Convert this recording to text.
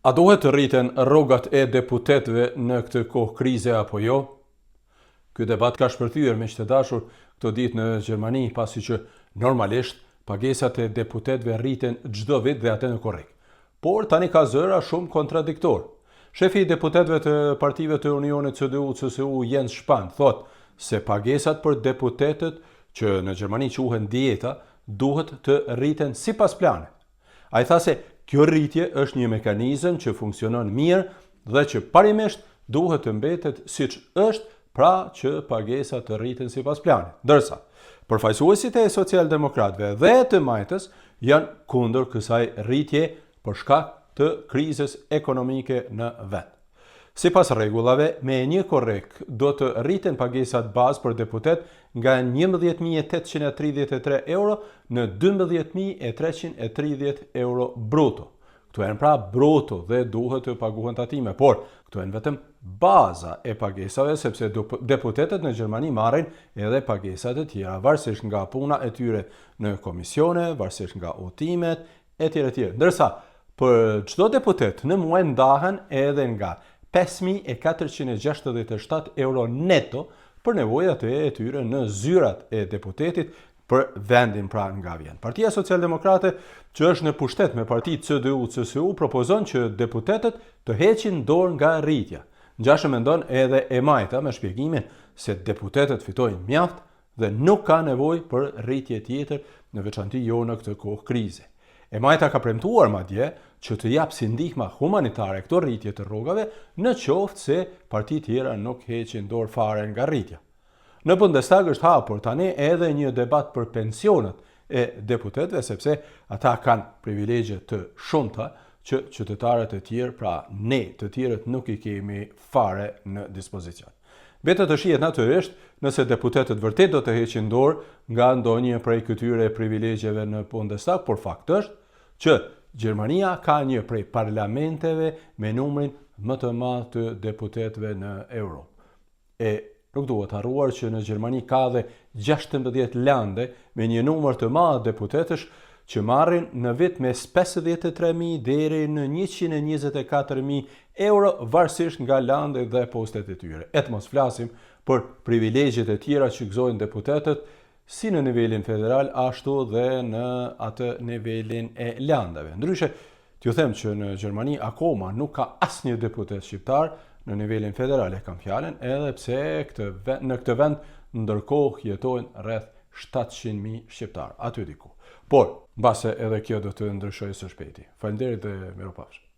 A duhet të rriten rrogat e deputetëve në këtë kohë krize apo jo? Ky debat ka shpërthyer me të dashur këto ditë në Gjermani, pasi që normalisht pagesat e deputetëve rriten çdo vit dhe atë në korrik. Por tani ka zëra shumë kontradiktor. Shefi i deputetëve të partive të Unionit CDU-CSU Jens Spahn thot se pagesat për deputetët që në Gjermani quhen dieta duhet të rriten sipas planit. Ai tha se kjo rritje është një mekanizëm që funksionon mirë dhe që parimisht duhet të mbetet siç është, pra që pagesat të rriten sipas planit. Ndërsa, përfaqësuesit e socialdemokratëve dhe të majtës janë kundër kësaj rritje për shkak të krizës ekonomike në vend. Sipas rregullave, me një korrik do të rriten pagesat bazë për deputet nga 11.833 euro në 12.330 euro bruto. Këto janë pra bruto dhe duhet të paguhen tatime, por këto janë vetëm baza e pagesave, sepse deputetet në Gjermani marrin edhe pagesat e tjera, varësisht nga puna e tyre në komisione, varësisht nga udhëtimet etj. Ndërsa për çdo deputet në muaj ndahen edhe nga 5.467 euro neto për nevojat e tyre në zyrat e deputetit për vendin pra nga vjen. Partia Socialdemokrate, që është në pushtet me partitë CDU-CSU, propozon që deputetët të heqin dorë nga rritja. Ngjashëm mendon edhe e majta me shpjegimin se deputetët fitojnë mjaft dhe nuk ka nevojë për rritje tjetër, në veçanti jo në këtë kohë krize. E majta ka premtuar madje që të jap si ndihma humanitare këto rritje të rrogave në qoftë se partitë tjera nuk heqin dorë fare nga rritja. Në Bundestag është hapur tani edhe një debat për pensionet e deputetëve, sepse ata kanë privilegje të shumta që qytetarët e tjerë, pra ne të tjerët, nuk i kemi fare në dispozicion. Betet të shihet natyrisht nëse deputetët vërtet do të heqin dorë nga ndonjë prej këtyre privilegjeve në Bundestag, por fakt është që Gjermania ka një prej parlamenteve me numrin më të madh të deputetëve në Europë. E nuk duhet harruar që në Gjermani ka dhe 16 lande me një numër të madh deputetësh që marrin në vit mes 53.000 deri në 124.000 euro, varësisht nga lande dhe postet e tyre. E të mos flasim për privilegjet e tjera që gëzojnë deputetët, si në nivelin federal, ashtu dhe në atë nivelin e landeve. Ndryshe, t'ju them që në Gjermani akoma nuk ka asnjë deputet shqiptar në nivelin federal, e kam fjalën, edhe pse në këtë vend ndërkohë jetojnë rreth 700.000 shqiptar, aty diku. Por, mbase edhe kjo do të ndryshojë së shpejti. Faleminderit dhe mirupafshim.